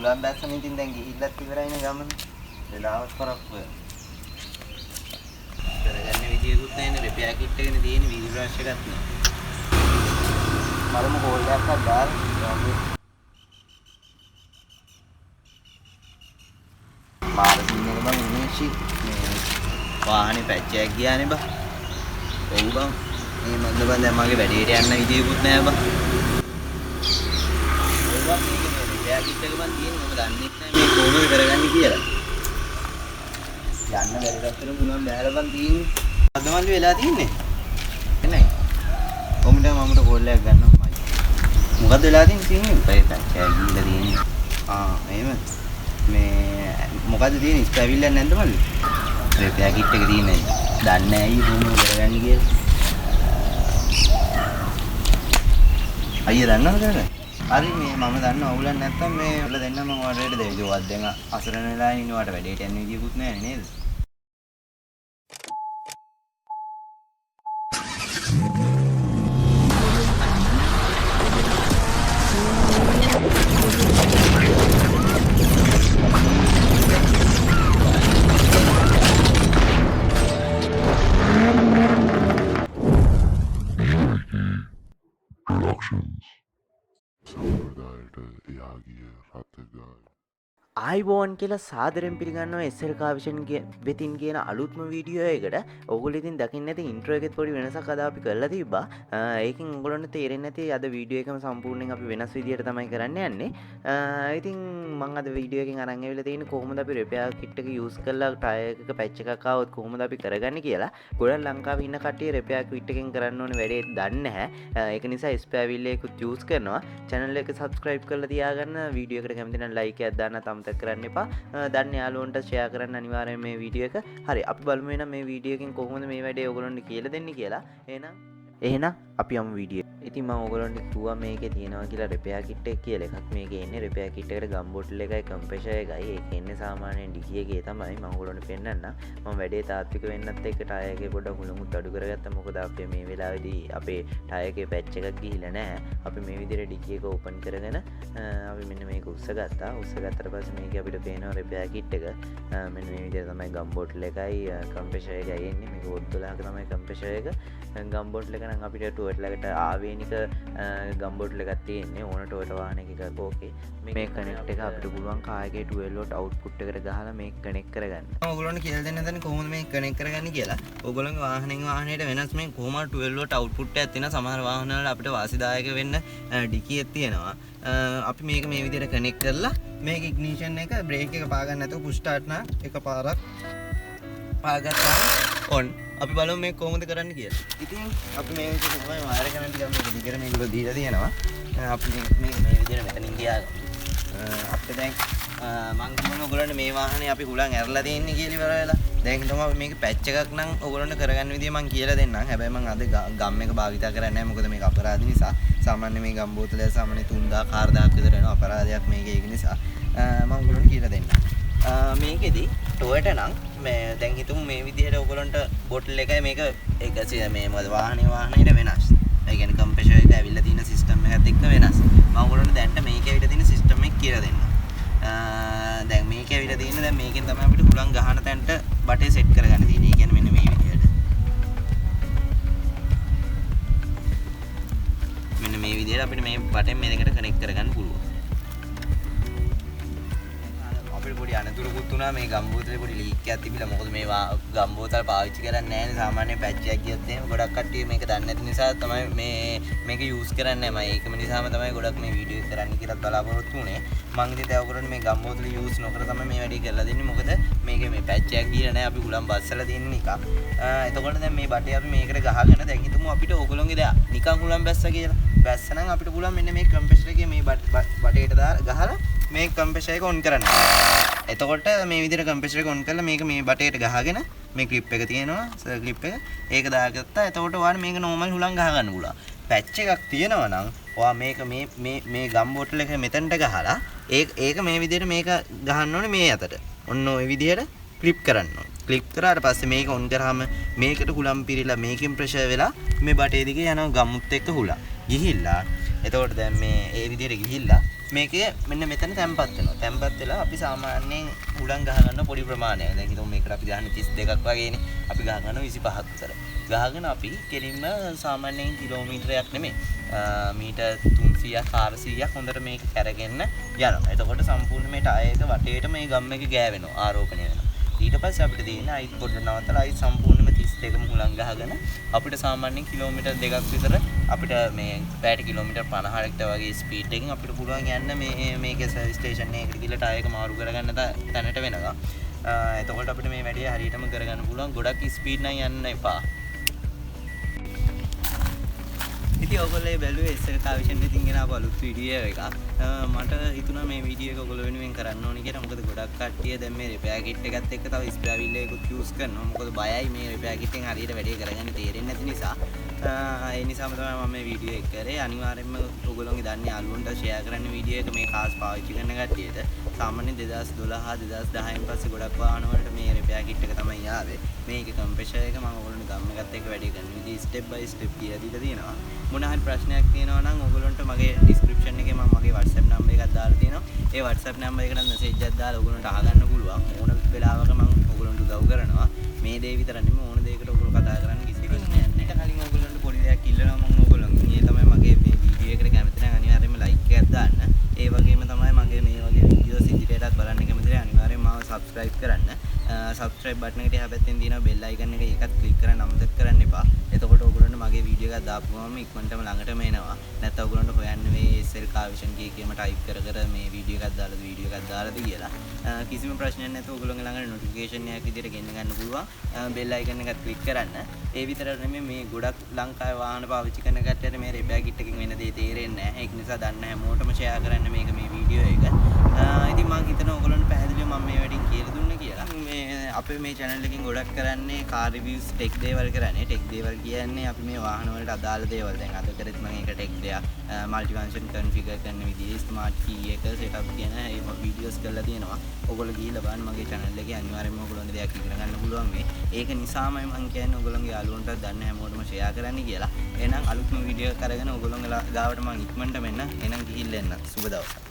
හුලම් බැස්සන ඉතින් දැන් ගිහිල්ලත් ඉවරයිනේ ගමන. වෙලාවත් කරක්ව. කරගන්න විදියකුත් නැන්නේ රිපෙයාර් කිට් එකනේ තියෙන්නේ වීල් බ්‍රෂ් එකක් නෑ. මරම හෝල් එකක් දාලා මාර සින්නක බං ඉනිෂි මේ වාහනේ පැච් එකක් ගියානේ බං. ඔව් බං. මේ මන්ද බං දැන් මගේ වැඩේට යන්න විදියකුත් නෑ බං. ඔව් බං මේක මේ රිපෙයාර් කිට් එක බං තියෙන්නේ මම දන්නේ නැහැ මේ කොහොමද කරගන්නේ කියලා. යන්න බැරි රටට මුලන් බෑලා බං තියෙන්නේ. අදමල්ලි වෙලා තියෙන්නේ. එන්නේ. කොහොමද මමට කෝල් එකක් ගන්නවා මයි. මොකද වෙලා තියෙන්නේ? උපේ පැච් එකක් ගිහලා තියෙන්නේ. එහෙම. මේ මොකද්ද තියෙන්නේ? ස්පැවිල්ලක් නැද්ද මල්ලි? රිපෙයාර් කිට් එක තියෙන්නේ. දන්නේ නැහැ අයියේ කොහොමද කරගන්නේ කියලා. අයියා දන්නවද කරගන්න? හරි මේ මම දන්න අවුලක් නැත්තම් මේ වල දෙන්න මම ඔයාලට දෙයි. ඒවත් දැන් අසරණ වෙලා ඉන්නවට වැඩේට යන්න විදියකුත් නැහැ නේද? ආයිබෝන් කියලා සාදරෙන් පිළිගන්නවා SLK Vision වෙතින් කියන අලුත්ම වීඩියෝ එකට. ඔයගොල්ලෝ ඉතින් දකින්න ඇති ඉන්ට්‍රෝ එකෙත් පොඩි වෙනසක් අද අපි කරලා තිබ්බා. ඒකෙන් ඔයගොල්ලන්ට තේරෙන්නේ නැති අද වීඩියෝ එකම සම්පූර්ණයෙන් අපි වෙනස් විදියට තමයි කරන්න යන්නේ. ඉතින් මම අද වීඩියෝ එකෙන් අරන් ඇවිල්ලා තියෙන්නේ කොහොමද අපි රිපෙයාර් කිට් එක යූස් කරලා ටයර් එක පැච් එකක් ආවොත් කොහොමද අපි කරගන්නේ කියලා. ගොඩක් ලංකාවේ ඉන්න කට්ටිය රිපෙයාර් කිට් එකෙන් කරන්න ඕනේ වැඩේ දන්නේ නැහැ. ඒක නිසා ස්පෙයා වීල් එකකුත් යූස් කරනවා. channel එක subscribe කරලා තියාගන්න. වීඩියෝ එකට කැමති නම් like එකක් දාන්න අමතක කරන්න එපා. දන්න යාළුවන්ට ෂෙයා කරන්න අනිවාර්යයෙන් මේ වීඩියෝ එක. හරි අපි බලමු එහෙනම් මේ වීඩියෝ එකෙන් කොහොමද මේ වැඩේ ඔයගොල්ලන්ට කියලා දෙන්නේ කියලා. එහෙනම් අපි යමු වීඩියෝ. ඉතින් මම ඔයගොල්ලන්ට කිව්වා මේකේ තියෙනවා කියලා රිපෙයාර් කිට් එක කියලා එකක්. මේකේ එන්නේ රිපෙයාර් කිට් එකට ගම් බෝටල් එකයි කම්ප්‍රෙෂර් එකයි. ඒක එන්නේ සාමාන්‍යයෙන් ඩිකි එකේ තමයි. මම ඔයගොල්ලන්ට පෙන්නන්නම්. මම වැඩේ තාත්වික වෙන්නත් එක්ක ටයර් එකේ පොඩ්ඩක් හුලඟුත් අඩු කරගත්තා. මොකද අපේ මේ වෙලාවේදී අපේ ටයර් එකේ පැච් එකක් ගිහිල්ලා නැහැ. අපි මේ විදිහට ඩිකි එක ඕපන් කරගෙන අපි මෙන්න මේක උස්සගත්තා. උස්සගත්තට පස්සේ මේක අපිට පේනවා රිපෙයාර් කිට් එක. මෙන්න මේ විදිහට තමයි ගම් බෝටල් එකයි කම්ප්‍රෙෂර් එකයි එන්නේ. මේක වොට් 12ක තමයි කම්ප්‍රෙෂර් එක. ගම් බෝටල් එක නම් අපිට ටුවට් ලකට ආවේනික ගම් බෝටල් එකක් තියෙන්නේ. ඕන ටුවට් වාහනයක එකක් ඕකේ. මේ කනෙක්ට් එක අපිට පුළුවන් කායගේ 12 වෝල්ට් අවුට්පුට් එකට ගහලා මේක කනෙක්ට් කරගන්න. ඔයගොල්ලන්ට කියලා දෙන්න දැන් කොහොමද මේක කනෙක්ට් කරගන්නේ කියලා. ඔයගොල්ලන්ගේ වාහනෙන් වාහනයට වෙනස් මේ කොහොමද 12 වෝල්ට් අවුට්පුට් එකක් තියෙන සමහර වාහන වල අපිට වාසිදායක වෙන්න ඩිකියක් තියෙනවා. අපි මේක මේ විදිහට කනෙක්ට් කරලා මේක ඉග්නිෂන් එක බ්‍රේක් එක පා ගන්න නැතුව පුෂ් ස්ටාර්ට් නා එකපාරක් පාගත්තා ඔන්. අපි බලමු මේක කොහොමද කරන්න කියලා. ඉතින් අපි මේ විදිහට තමයි වයර් කනන්ට් ගන්න මේක දිගට මේක දීලා තියෙනවා. අපි මේ විදිහට මෙතනින් ගියාගමු. අපිට දැන් මම කියනවා ඔයගොල්ලන්ට මේ වාහනේ අපි හුලං ඇරලා තියෙන්නේ කියලා ඉවර වෙලා. දැන් හිතමු අපි මේක පැච් එකක් නම් ඔයගොල්ලන්ට කරගන්න විදිය මම කියලා දෙන්නම්. හැබැයි මම අද ගම් එක භාවිතා කරන්නේ නැහැ. මොකද මේක අපරාධ නිසා. සාමාන්‍ය මේ ගම් බෝතලය සාමාන්‍ය 3000 4000ක් විතර වෙනවා අපරාධයක් මේක. ඒක නිසා මම ඔයගොල්ලන්ට කියලා දෙන්නම්. මේකෙදි ටොයට් නම් මේ දැන් හිතමු මේ විදිහට ඔයගොල්ලන්ට බෝටල් එකයි මේක 100 මේ මොකද වාහනේට වෙනස්. ඒ කියන්නේ කම්ප්‍රෙෂර් එක ඇවිල්ලා තියෙන සිස්ටම් එකත් එක්ක වෙනස්. මම ඔයගොල්ලන්ට දැන්ට මේකේ ඇවිල්ලා තියෙන සිස්ටම් එක කියලා දෙන්නම්. දැන් මේකේ ඇවිල්ලා තියෙන දැන් මේකෙන් තමයි අපිට හුලං ගහන තැනට බටේ සෙට් කරගන්න තියෙන්නේ. ඒ කියන්නේ මෙන්න මේ විදිහට. මෙන්න මේ විදිහට අපිට මේ බටෙන් මේ දෙකට කනෙක්ට් කරගන්න පුළුවන්. අපිට පොඩි අනතුරකුත් වුණා මේ ගම්බෝතලේ පොඩි ලීක් එකක් තිබිලා. මොකද මේ ගම්බෝතල පාවිච්චි කරන්නේ නැහැ නේ. සාමාන්‍ය පැච් එකක් ගියත් එහෙම ගොඩක් කට්ටිය මේක දන්නේ නැති නිසා තමයි මේක යූස් කරන්නේ නැහැ. මම ඒකම නිසාම තමයි ගොඩක් මේ වීඩියෝ එක කරන්න කියලා බලාපොරොත්තු වුණේ. මම ඉතින් දැන් ඔයගොල්ලන්ට මේ ගම්බෝතල යූස් නොකර තමයි මේ වැඩේ කරලා දෙන්නේ. මොකද මේකේ මේ පැච් එකක් ගිහලා නැහැ. අපි හුලම් බස්සලා තියෙන නිකන්. එතකොට දැන් මේ බටේ අපි මේකට ගහගෙන දැන් හිතමු අපිට ඕගොල්ලෝගේ දැන් නිකන් හුලම් බැස්සා කියලා. බැස්සනම් අපිට පුළුවන් මෙන්න මේ කම්ප්‍රෙසර් එකේ මේ බටේට ගහලා මේ කම්ප්‍රෙසර් එක ඔන් කරන්න. එතකොට මේ විදිහට කම්ප්‍රෙසර් එක ඔන් කරලා මේක මේ බටේට ගහගෙන මේ ක්ලිප් එක තියෙනවා සර් ක්ලිප් එක. ඒක දාගත්තා. එතකොට ඔයාලා මේක නෝමල් හුලං ගහ ගන්න පුළුවන්. පැච් එකක් තියෙනවා නම් ඔයා මේක මේ ගම් බෝටල් එක මෙතනට ගහලා ඒක මේ විදිහට මේක ගහන්න ඕනේ මේ අතට. ඔන්න ඔය විදිහට ක්ලිප් කරන්න ඕනේ. ක්ලික් කරාට පස්සේ මේක ඔන් කරාම මේකට හුලම් පිරීලා මේකෙන් ප්‍රෙෂර් වෙලා මේ බටේ දිගේ යනවා ගම්මුත් එක්ක හුලම්. ගිහිල්ලා එතකොට දැන් මේ ඒ විදිහට ගිහිල්ලා මේකේ මෙන්න මෙතන තැම්පත් වෙනවා. තැම්පත් වෙලා අපි සාමාන්‍යයෙන් උලන් ගහ ගන්න පොඩි ප්‍රමාණයක්. දැන් හිතමු මේකට අපි ගහන්නේ 32ක් වගේනේ. අපි ගහ ගන්නවා 25ක් විතර. ගහගෙන අපි කෙලින්ම සාමාන්‍යයෙන් කිලෝමීටරයක් නෙමෙයි. මීටර් 300ක් 400ක් හොඳට මේක කරගෙන යනවා. එතකොට සම්පූර්ණ මේ ටයර් එක වටේට මේ ගම් එක ගෑවෙනවා ආරෝපණය වෙනවා. ඊට පස්සේ අපිට තියෙන අයිත් පොඩ්ඩක් නවත්තලා අයිත් සම්පූර්ණයෙන්ම 32ම හුලං ගහගෙන අපිට සාමාන්‍යයෙන් කිලෝමීටර් 2ක් විතර අපිට මේ පැයට කිලෝමීටර් 50කට වගේ ස්පීඩ් එකකින් අපිට පුළුවන් යන්න මේකේ සර්විස් ස්ටේෂන් එකකට ගිහලා ටයර් එක මාරු කරගන්න තැනට වෙනවා. එතකොට අපිට මේ වැඩේ හරියටම කරගන්න පුළුවන්. ගොඩක් ස්පීඩ් නම් යන්න එපා. ඉතින් ඔයගොල්ලෝ බැලුවේ SLK විෂන් එකකින් ගෙන ආපු අලුත් වීඩියෝ එකක්. මට හිතුණා මේ වීඩියෝ එක ඔයගොල්ලෝ වෙනුවෙන් කරන්න ඕනේ කියලා. මොකද ගොඩක් කට්ටිය දැන් මේ රිපෙයාර් කිට් එකත් එක්ක තව ස්පෙයා වීල් එකකුත් යූස් කරනවා. මොකද බයයි මේ රිපෙයාර් කිට් එකෙන් හරියට වැඩේ කරගන්න තේරෙන්නේ නැති නිසා. ඒ නිසාම තමයි මම මේ වීඩියෝ එක කරේ. අනිවාර්යයෙන්ම ඔයගොල්ලෝගේ දන්නේ යාළුවන්ට ෂෙයා කරන්න වීඩියෝ එක මේ කාස් පාවිච්චි කරන කට්ටියට. සාමාන්‍යයෙන් 2012 2010න් පස්සේ ගොඩක් වාහන වලට මේ රිපෙයාර් කිට් එක තමයි ආවේ. මේකේ කම්ප්‍රෙෂර් එක මම ඔයගොල්ලන්ට ගම් එකත් එක්ක වැඩේ කරන විදිහ ස්ටෙප් බයි ස්ටෙප් කියලා දීලා තියෙනවා. මොන හරි ප්‍රශ්නයක් තියෙනවා නම් ඔයගොල්ලන්ට මගේ ඩිස්ක්‍රිප්ෂන් එකේ මම මගේ WhatsApp නම්බර් එකක් දාලා තියෙනවා. ඒ WhatsApp නම්බර් එකට මෙසේජ් එකක් දාලා ඔයගොල්ලන්ට අහගන්න පුළුවන්. ඕන වෙලාවක මම ඔයගොල්ලන්ට උදව් කරනවා. මේ දේ විතර නෙමෙයි ඕන දෙයකට ඔයගොල්ලෝ කතා කරන්න කිසි ප්‍රශ්නයක් නැහැ. කලින් ඔයගොල්ලන්ට පොඩි දෙයක් ඉල්ලනවා මම ඔයගොල්ලන්ගෙන්. මේ තමයි මගේ මේ වීඩියෝ එකට කැමති නම් අනිවාර්යයෙන්ම ලයික් එකක් දාන්න. ඒ වගේම තමයි මගේ මේ වගේ වීඩියෝස් ඉදිරියටත් බලන්න කැමති නම් අනිවාර්යයෙන්ම මාව subscribe කරන්න. subscribe button එකට එහා පැත්තෙන් තියෙන bell icon එක ඒකත් click කරන්න අමතක කරන්න එපා. එතකොට ඔයගොල්ලන්ට මගේ වීඩියෝ එකක් දාපුවම ඉක්මනටම ළඟටම එනවා. නැත්නම් ඔයගොල්ලන්ට හොයන්න මේ SLK විෂන් කීකේම type කර මේ වීඩියෝ එකක් දාලාද කියලා. කිසිම ප්‍රශ්නයක් නැතුව ඔයගොල්ලන්ගේ ළඟට notification එකක් විදිහට ගෙන්න ගන්න පුළුවන්. bell icon එකත් click කරන්න. ඒ විතරක් නෙමෙයි මේ ගොඩක් ලංකාවේ වාහන පාවිච්චි කරන කට්ටියට මේ repair kit එකකින් වෙන දේ තේරෙන්නේ නැහැ. ඒක නිසා දන්න හැමෝටම share කරන්න මේක මේ වීඩියෝ එක. ඉතින් මම හිතනවා ඔයගොල්ලන්ට පැහැදිලිව මම මේ වැඩින් කියලා දුන්නා කියලා. මේ අපේ මේ channel එකකින් ගොඩක් කරන්නේ car reviews tech දේවල් කරන්නේ. tech දේවල් කියන්නේ අපි මේ වාහන වලට අදාළ දේවල්. දැන් අද කරෙත් මම ඒක tech දෙයක් multi function configure කරන විදිහ smart key එක setup කියන ඒ වීඩියෝස් කරලා තියෙනවා. ඔයගොල්ලෝ ගිහිල්ලා බලන්න මගේ channel එකේ අනිවාර්යයෙන්ම ඔයගොල්ලන්ට දෙයක් ඉගෙන ගන්න පුළුවන් මේ. ඒක නිසාමයි මම කියන්නේ ඔයගොල්ලන්ගේ යාළුවන්ට දන්න හැමෝටම share කරන්න කියලා. එහෙනම් අලුත්ම වීඩියෝ එකක් අරගෙන ඔයගොල්ලන්ගේ ගාවට මම ඉක්මනට මෙන්න. එහෙනම් ගිහිල්ලා එන්න. සුබ දවසක්.